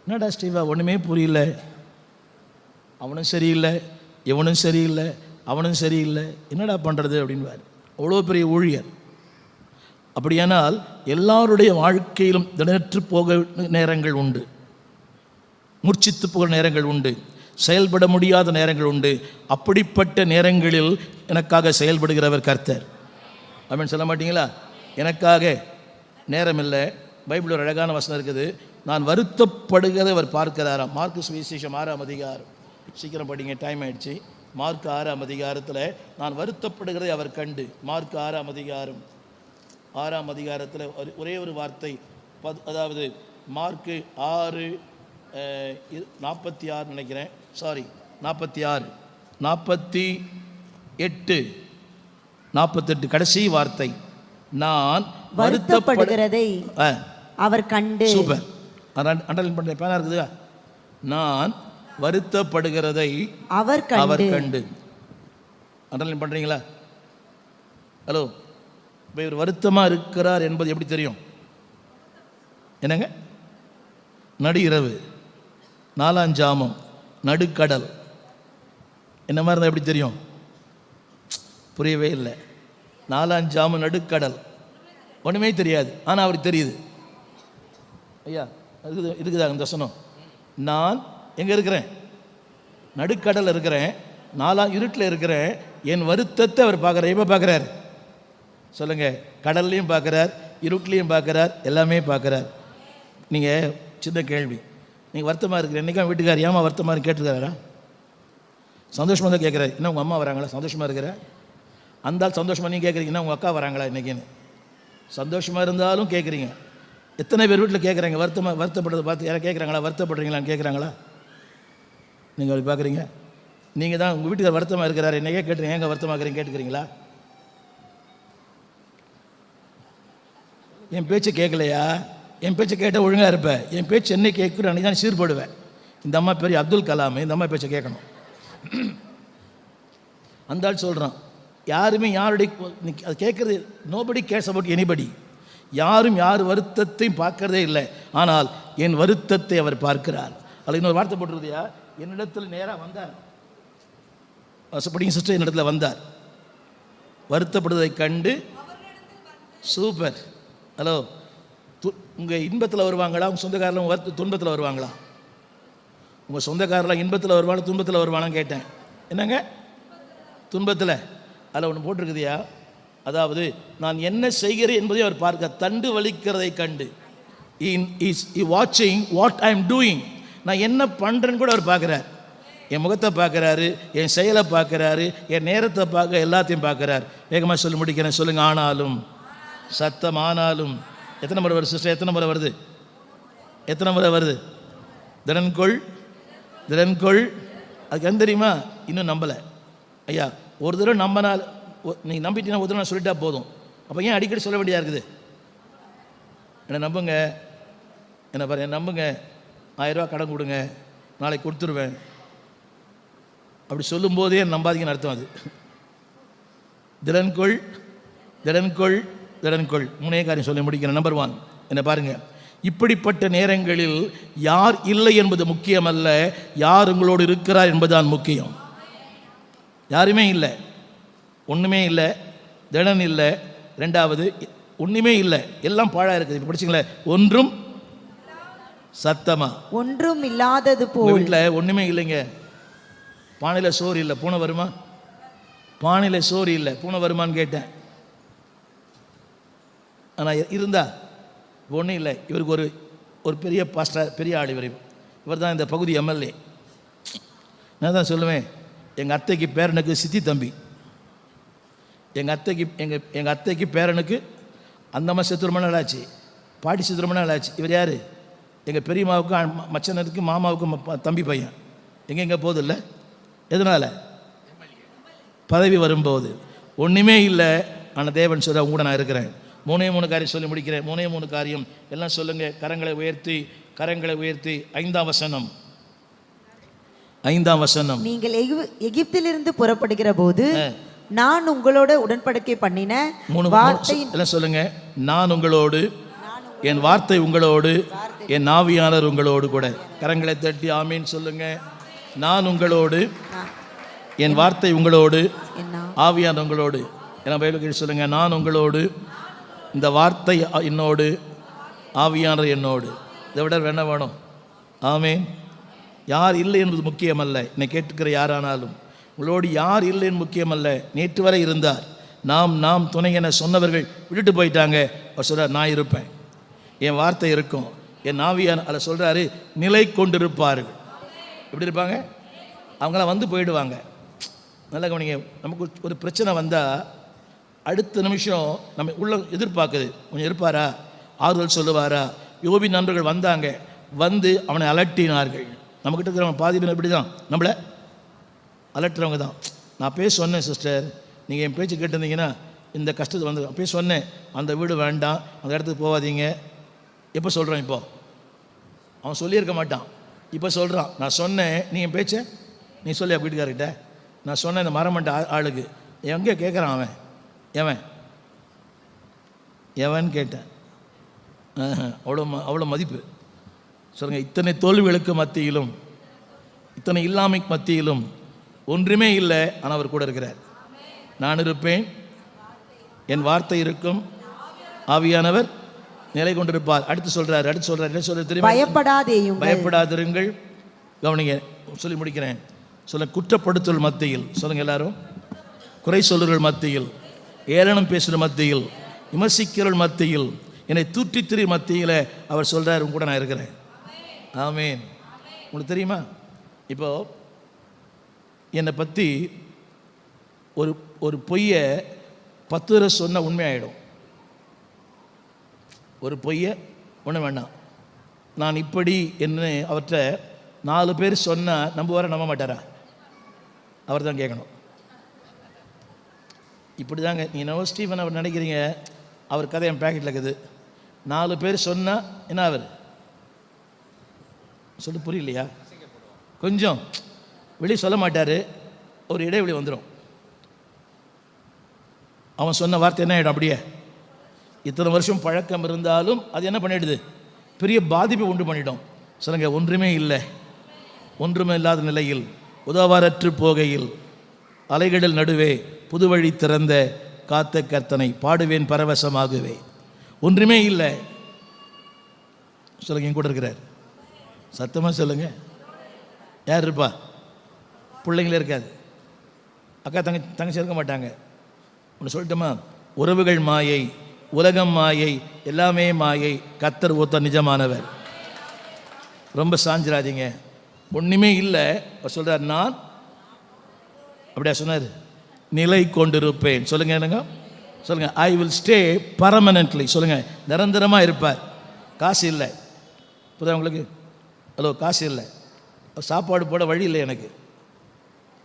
[SPEAKER 1] என்னடா ஸ்டீவா, ஒன்றுமே புரியல, அவனும் சரியில்லை, இவனும் சரியில்லை, அவனும் சரியில்லை, என்னடா பண்ணுறது அப்படின்வார். அவ்வளோ பெரிய ஊழியர். அப்படியானால் எல்லாருடைய வாழ்க்கையிலும் திடனற்று போக நேரங்கள் உண்டு, மூர்ச்சித்து போகிற நேரங்கள் உண்டு, செயல்பட முடியாத நேரங்கள் உண்டு. அப்படிப்பட்ட நேரங்களில் எனக்காக செயல்படுகிறவர் கர்த்தர். அப்படின்னு சொல்ல மாட்டீங்களா? எனக்காக நேரம் இல்லை. பைபிள் ஒரு அழகான வசனம் இருக்குது. நான் வருத்தப்படுகிறதை அவர் பார்க்கிறாராம். மார்க்கு சுவிசேஷம் 6ஆம் அதிகாரம். சீக்கிரம் படிங்க, டைம் ஆயிடுச்சு. மார்க் 6ஆம் அதிகாரத்தில் நான் வருத்தப்படுகிறதை அவர் கண்டு. மார்க் 6ஆம் அதிகாரம் 6ஆம் அதிகாரத்தில் ஒரே ஒரு வார்த்தை, அதாவது மார்க்கு 6:46 நினைக்கிறேன், சாரி 46, 48 கடைசி வார்த்தை. நான் வருத்தப்படுகிறதை
[SPEAKER 2] அவர் கண்டு.
[SPEAKER 1] சூப்பர். அண்டர்லைன் பண்ண பேனா இருக்குதா? நான் வருத்தப்படுகிறதை அவர் கண்டு. அண்டர்லைன் பண்றீங்களா? ஹலோ. இப்போ இவர் வருத்தமாக இருக்கிறார் என்பது எப்படி தெரியும்? என்னங்க? நடு இரவு, 4ஆம் ஜாமம், நடுக்கடல், என்ன மாதிரி இருந்தால் எப்படி தெரியும்? புரியவே இல்லை. 4ஆம் ஜாமம், நடுக்கடல், ஒன்றுமே தெரியாது, ஆனால் அவருக்கு தெரியுது. ஐயா இருக்குதா அந்த வசனம்? நான் எங்கே இருக்கிறேன்? நடுக்கடல் இருக்கிறேன், 4ஆம் இருட்டில் இருக்கிறேன். என் வருத்தத்தை அவர் பார்க்குறார். எப்போ பார்க்குறார் சொல்லுங்கள்? கடல்லையும் பார்க்குறார், இருட்லேயும் பார்க்குறார், எல்லாமே பார்க்குறார். நீங்கள் சின்ன கேள்வி, நீங்கள் வருத்தமாக இருக்கிற என்றைக்கும் வீட்டுக்கார் ஏமா வருத்தமாக கேட்டுருக்காரா? சந்தோஷமாக தான் கேட்குறாரு. இன்னும் உங்கள் அம்மா வராங்களா? சந்தோஷமாக இருக்கிற அந்த ஆள் சந்தோஷமாக நீங்கள் கேட்குறீங்கன்னா உங்கள் அக்கா வராங்களா இன்றைக்கின்னு? சந்தோஷமாக இருந்தாலும் கேட்குறீங்க. எத்தனை பேர் வீட்டில் கேட்குறாங்க? வருத்தப்படுறதை பார்த்து யாரை கேட்குறாங்களா? வருத்தப்படுறீங்களான்னு கேட்குறாங்களா? நீங்கள் அப்படி பார்க்குறீங்க. நீங்கள் தான் உங்கள் வீட்டுக்கார் வருத்தமாக இருக்கிறாரு, என்னையே கேட்டுறீங்க, எங்கே வருத்தமாக இருக்கிறீங்க கேட்டுக்கிறீங்களா? என் பேச்சை கேட்கலையா? என் பேச்சை கேட்டால் ஒழுங்காக இருப்பேன். என் பேச்சு என்ன கேட்குற அன்றைக்கி தான் சீர்படுவேன். இந்த அம்மா பெரிய அப்துல் கலாம், இந்த அம்மா பேச்சை கேட்கணும். அந்த ஆள் சொல்கிறான், யாருமே யாருடைய அது கேட்குறது, நோபடி கேர்ஸ் அபவுட் எனிபடி. யாரும் யார் வருத்தத்தையும் பார்க்கறதே இல்லை, ஆனால் என் வருத்தத்தை அவர் பார்க்கிறார். அதில் இன்னொரு வார்த்தை போட்டுருதியா, என்னிடத்தில் நேராக வந்தார். படிங்க சிஸ்டர், என்னிடத்தில் வந்தார், வருத்தப்படுவதை கண்டு. சூப்பர். ஹலோ. உங்கள் இன்பத்தில் வருவாங்களா? உங்கள் சொந்தக்காரெலாம் துன்பத்தில் வருவாங்களா? உங்கள் சொந்தக்காரெலாம் இன்பத்தில் வருவாங்களா துன்பத்தில் வருவானான்னு கேட்டேன். என்னங்க? துன்பத்தில். அதில் ஒன்று போட்டிருக்குதியா, அதாவது நான் என்ன செய்கிறேன் என்பதை அவர் பார்க்க, தண்டு வலிக்கிறதை கண்டு. வாட்சிங் வாட் ஐ எம் டூயிங். நான் என்ன பண்ணுறேன்னு கூட அவர் பார்க்குறார். என் முகத்தை பார்க்குறாரு, என் செயலை பார்க்குறாரு, என் நேரத்தை பார்க்க எல்லாத்தையும் பார்க்குறார். வேகமாக சொல்லி முடிக்கிறேன். சொல்லுங்கள். ஆனாலும் சத்தம். ஆனாலும் எத்தனை முறை வருது சிஸ்டர்? எத்தனை முறை வருது? எத்தனை முறை வருது? திறன்கொள், திறன்கொள். அதுக்கு என்ன தெரியுமா? இன்னும் நம்பலை. ஐயா, ஒரு தடவை நம்பினால், நீங்கள் நம்பிட்டீங்கன்னா ஒரு தடவை நான் சொல்லிட்டா போதும். அப்போ ஏன் அடிக்கடி சொல்ல வேண்டியதாக இருக்குது? என்னை நம்புங்க, என்ன பாரு, என்னை நம்புங்க, 1000 ரூபா கடன் கொடுங்க, நாளைக்கு கொடுத்துருவேன். அப்படி சொல்லும்போதே நம்பாதீங்கன்னு அர்த்தம். அது திறன்கொள், திறன்கொள், திறன்கொள். 3 காரியம் சொல்லி முடிக்கிறேன். நம்பர் 1 என்ன பாருங்க. இப்படிப்பட்ட நேரங்களில் யார் இல்லை என்பது முக்கியம் அல்ல, யார் உங்களோடு இருக்கிறார் என்பதுதான் முக்கியம். யாருமே இல்லை, ஒன்றுமே இல்லை, திடன் இல்லை. 2வது ஒன்றுமே இல்லை, எல்லாம் பாழாக இருக்குது. இப்போ படிச்சிங்களே, ஒன்றும் சத்தமா
[SPEAKER 2] ஒன்றும் இல்லாதது போல்.
[SPEAKER 1] வீட்டில் ஒன்றுமே இல்லைங்க. பானையில் சோறு இல்லை, பூனை வருமா? பானையில் சோறு இல்லை, பூனை வருமானு கேட்டேன். ஆனால் இருந்தா ஒன்றும் இல்லை. இவருக்கு ஒரு பெரிய பாஸ்டர், பெரிய ஆள். இவர் தான் இந்த பகுதி எம்எல்ஏ. நான் தான் சொல்லுவேன், எங்கள் அத்தைக்கு பேரனுக்கு சித்தி தம்பி. எங்கள் அத்தைக்கு பேரனுக்கு அந்த அம்மா செத்து ரொம்ப நாள் ஆச்சு, பாட்டி செத்து ரொம்ப நாள் ஆச்சு. இவர் யார்? எங்கள் பெரியம்மாவுக்கும் மச்சனருக்கு மாமாவுக்கும் தம்பி பையன். எங்கே போகுது இல்லை? எதனால்? பதவி வரும்போது. ஒன்றுமே இல்லை, ஆனால் தேவன் சொல்ல உங்க கூட நான் இருக்கிறேன். 3 காரியம் சொல்லி முடிக்கிறேன். 3 காரியம் எல்லாம் சொல்லுங்கள். கரங்களை உயர்த்தி, கரங்களை உயர்த்தி. 5ஆம் வசனம், 5ஆம் வசனம்.
[SPEAKER 2] நீங்கள் எகிப்திலிருந்து புறப்படுகிற போது நான் உங்களோட உடன்படிக்கை பண்ணின வார்த்தை
[SPEAKER 1] எல்லாம் சொல்லுங்க. நான் உங்களோடு, என் வார்த்தை உங்களோடு, என் ஆவியானவர் உங்களோடு கூட. கரங்களை தட்டி ஆமீன் சொல்லுங்க. நான் உங்களோடு, என் வார்த்தை உங்களோடு, ஆவியானவர் உங்களோடு. எல்லாம் பைபிள் சொல்லுங்க. நான் உங்களோடு, இந்த வார்த்தை என்னோடு, ஆவியானவர் என்னோடு. இதை விட என்ன வேணும்? ஆமீன். யார் இல்லை என்பது முக்கியமல்ல. என்னை கேட்டுக்கிற யாரானாலும் உங்களோடு யார் இல்லைன்னு முக்கியமல்ல. நேற்று வரை இருந்தார். நாம் துணை என சொன்னவர்கள் விட்டுட்டு போயிட்டாங்க. அவர் சொல்கிறார், நான் இருப்பேன், என் வார்த்தை இருக்கும், என் ஆவியான அதில் சொல்கிறாரு, நிலை கொண்டிருப்பார்கள். எப்படி இருப்பாங்க? அவங்களாம் வந்து போயிடுவாங்க. நல்லா கவனிங்க. நமக்கு ஒரு பிரச்சனை வந்தால் அடுத்த நிமிஷம் நம்ம உள்ள எதிர்பார்க்குது, கொஞ்சம் இருப்பாரா, ஆறுதல் சொல்லுவாரா. யோபின் நண்பர்கள் வந்தாங்க, வந்து அவனை அலட்டினார்கள். நம்மக்கிட்ட இருக்கிறவங்க பாதி பேர் இப்படி தான், நம்மளை அலட்டுறவங்க தான். நான் பேச சொன்னேன் சிஸ்டர், நீங்கள் என் பேச்சு கேட்டிருந்தீங்கன்னா இந்த கஷ்டத்தை வந்து பேச சொன்னேன், அந்த வீடு வேண்டாம், அந்த இடத்துக்கு போகாதீங்க. எப்போ சொல்கிறேன்? இப்போ அவன் சொல்லியிருக்க மாட்டான், இப்போ சொல்கிறான். நான் சொன்னேன், நீ என் பேச்சை நீ சொல்லி வீட்டுக்காரர்கிட்ட நான் சொன்னேன். இந்த மரமண்ட ஆளுக்கு எங்கே கேட்குறான் அவன், எவன் கேட்டேன். அவ்வளோ மதிப்பு சொல்லுங்கள். இத்தனை தோல்விகளுக்கு மத்தியிலும், இத்தனை இல்லாமைக்கு மத்தியிலும் ஒன்றுமே இல்லை, ஆனால் அவர் கூட இருக்கிறார். நான் இருப்பேன், என் வார்த்தை இருக்கும், ஆவியானவர் நிலை கொண்டிருப்பார். அடுத்து சொல்றாரு என்ன சொல்றாரு தெரியுமா? பயப்படாதிருங்கள். கவனிங்க, சொல்லி முடிக்கிறேன். சொல்ல, குற்றப்படுத்தல் மத்தியில் சொல்லுங்க எல்லாரும், குறை சொல்லுகள் மத்தியில், ஏளனம் பேசுகிற மத்தியில், விமர்சிக்கிறவர்கள் மத்தியில், என்னை தூற்றி திரி மத்தியில் அவர் சொல்றார், உங்க கூட நான் இருக்கிறேன். ஆமீன். உங்களுக்கு தெரியுமா, இப்போ என்னை பற்றி ஒரு பொய்யை 10 தடவை சொன்ன உண்மையாயிடும். ஒரு பொய்யை ஒன்று வேண்டாம், நான் இப்படி என்ன அவர்கிட்ட 4 பேர் சொன்னால் நம்புவார நம்ப மாட்டாரா? அவர் தான் கேட்கணும். இப்படி தாங்க நீங்கள் ஸ்டீவன் அவர் நினைக்கிறீங்க, அவர் கதை என் பேக்கெட்டில் இருக்குது. 4 பேர் சொன்னால் என்ன அவர் சொல்லி புரியலையா? கொஞ்சம் வெளியே சொல்ல மாட்டார், ஒரு இடைவெளி வந்துடும். அவன் சொன்ன வார்த்தை என்ன ஆகிடும்? அப்படியே இத்தனை வருஷம் பழக்கம் இருந்தாலும் அது என்ன பண்ணிடுது? பெரிய பாதிப்பை உண்டு பண்ணிடும். சொல்லுங்க, ஒன்றுமே இல்லை, ஒன்றுமே இல்லாத நிலையில், உதவாரற்று போகையில், அலைகடல் நடுவே புது வழி திறந்த காத்த கர்த்தனை பாடுவேன் பரவசமாகவே. ஒன்றுமே இல்லை. சொல்லுங்க, என் கூட இருக்கிறார். சத்தமாக சொல்லுங்க. யார் இருப்பா? பிள்ளைங்களே இருக்காது, அக்கா தங்கச்சி இருக்க மாட்டாங்க. ஒன்று சொல்லட்டுமா? உறவுகள் மாயை, உலகம் மாயை, எல்லாமே மாயை, கர்த்தர் ஒருத்தர் நிஜமானவர். ரொம்ப சாஞ்சிராதீங்க. ஒன்றுமே இல்லை. அவர் சொல்கிறார், நான் அப்படியா சொன்னார், நிலை கொண்டிருப்பேன். சொல்லுங்கள் என்னங்க, சொல்லுங்கள், ஐ வில் ஸ்டே பர்மனென்ட்லி. சொல்லுங்கள், நிரந்தரமாக இருப்பார். காசு இல்லை, புரியுதா உங்களுக்கு? ஹலோ, காசு இல்லை, சாப்பாடு போட வழி இல்லை, எனக்கு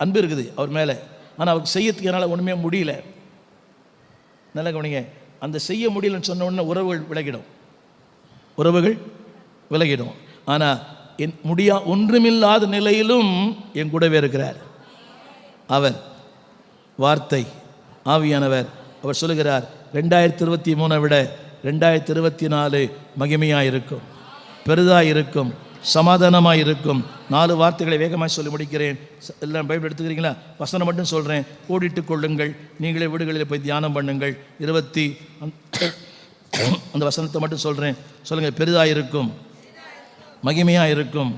[SPEAKER 1] அன்பு இருக்குது அவர் மேலே, ஆனால் அவருக்கு செய்யறதுக்கு என்னால் ஒன்றுமே முடியல. நல்லா கவனிங்க, அந்த செய்ய முடியலன்னு சொன்ன உடனே உறவுகள் விலகிடும், உறவுகள் விலகிடும். ஆனால் ஒன்றுமில்லாத நிலையிலும் என் கூடவே இருக்கிறார் அவர். வார்த்தை ஆவியானவர். அவர் சொல்லுகிறார், 2023 விட 2024 மகிமையாக இருக்கும், பெரிதாக இருக்கும், சமாதானமாக இருக்கும். 4 வார்த்தைகளை வேகமாக சொல்லி முடிக்கிறேன். எல்லாம் பைபிள் எடுத்துக்கிறீங்களா? வசனம் மட்டும் சொல்கிறேன். ஓடிட்டு கொள்ளுங்கள், நீங்களே வீடுகளில் போய் தியானம் பண்ணுங்கள். அந்த வசனத்தை மட்டும் சொல்கிறேன். சொல்லுங்கள், பெரிதாக இருக்கும், மகிமையாக இருக்கும்,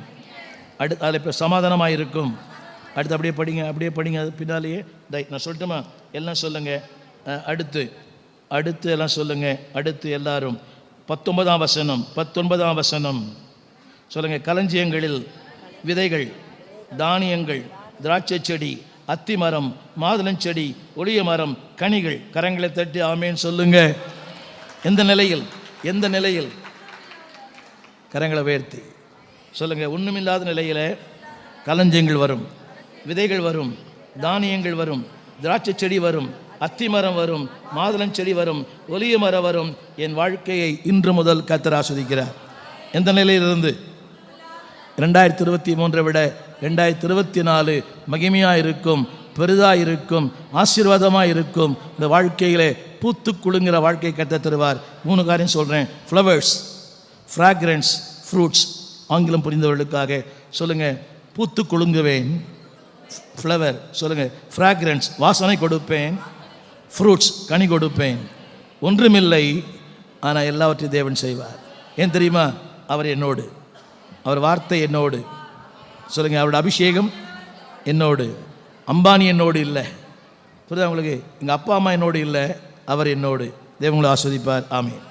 [SPEAKER 1] அதில் இப்போ சமாதானமாக இருக்கும். அடுத்து அப்படியே படிங்க, அப்படியே படிங்க, அது பின்னாலேயே நான் சொல்லட்டுமா? எல்லாம் சொல்லுங்கள். அடுத்து எல்லாம் சொல்லுங்கள். அடுத்து எல்லாரும் 19ஆம் வசனம் சொல்லுங்கள். களஞ்சியங்களில் விதைகள், தானியங்கள், திராட்சை செடி, அத்தி மரம், மாதுளஞ்செடி, ஒளிய மரம், கனிகள். கரங்களை தட்டி ஆமேன் சொல்லுங்க. எந்த நிலையில் கரங்களை உயர்த்தி சொல்லுங்க. ஒன்றுமில்லாத நிலையில் களஞ்சியங்கள் வரும், விதைகள் வரும், தானியங்கள் வரும், திராட்சை செடி வரும், அத்தி மரம் வரும், மாதுளஞ்செடி வரும், ஒலிய மரம் வரும். என் வாழ்க்கையை இன்று முதல் கர்த்தர் ஆஸ்வதிக்கிறார். எந்த நிலையிலிருந்து? 2023 விட 2024 மகிமையாக இருக்கும், பெரிதாக இருக்கும், ஆசீர்வாதமாக இருக்கும். இந்த வாழ்க்கையிலே பூத்து குலுங்குகிற வாழ்க்கை கர்த்தர் தருவார். 3 காரியம் சொல்கிறேன். Flowers, fragrance, fruits. ஆங்கிலம் புரிந்தவர்களுக்காக சொல்லுங்கள். பூத்து குலுங்குவேன், ஃப்ளவர். சொல்லுங்கள், ஃப்ராக்ரன்ஸ், வாசனை கொடுப்பேன். ஃப்ரூட்ஸ், கனி கொடுப்பேன். ஒன்றுமில்லை, ஆனால் எல்லாவற்றையும் தேவன் செய்வார். ஏன் தெரியுமா? அவர் என்னோடு, அவர் வார்த்தை என்னோடு. சொல்லுங்கள், அவருடைய அபிஷேகம் என்னோடு. அம்பானி என்னோடு இல்லை, புரியுதா உங்களுக்கு? எங்கள் அப்பா அம்மா என்னோடு இல்லை, அவர் என்னோடு. தேவங்களை ஆஸ்வதிப்பார். ஆமென்.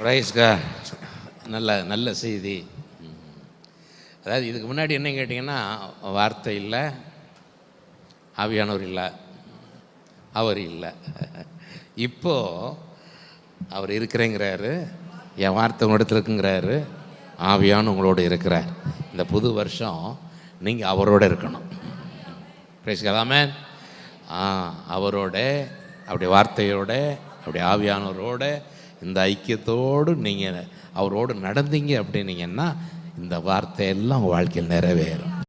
[SPEAKER 3] Praise God. நல்ல செய்தி. அதாவது இதுக்கு முன்னாடி என்ன கேட்டிங்கன்னா, வார்த்தை இல்லை, ஆவியானவர் இல்லை, அவர் இல்லை. இப்போது அவர் இருக்கிறேங்கிறாரு, என் வார்த்தை உங்களிடத்தில் இருக்குங்கிறாரு, ஆவியான உங்களோட இருக்கிறார். இந்த புது வருஷம் நீங்கள் அவரோட இருக்கணும். Praise God. ஆமென். அவரோட, அப்படி வார்த்தையோட, அப்படி ஆவியானவரோட, இந்த ஐக்கியத்தோடு நீங்கள் அவரோடு நடந்தீங்க அப்படின்னீங்கன்னா இந்த வார்த்தையெல்லாம் உங்கள் வாழ்க்கையில் நிறைவேறும்.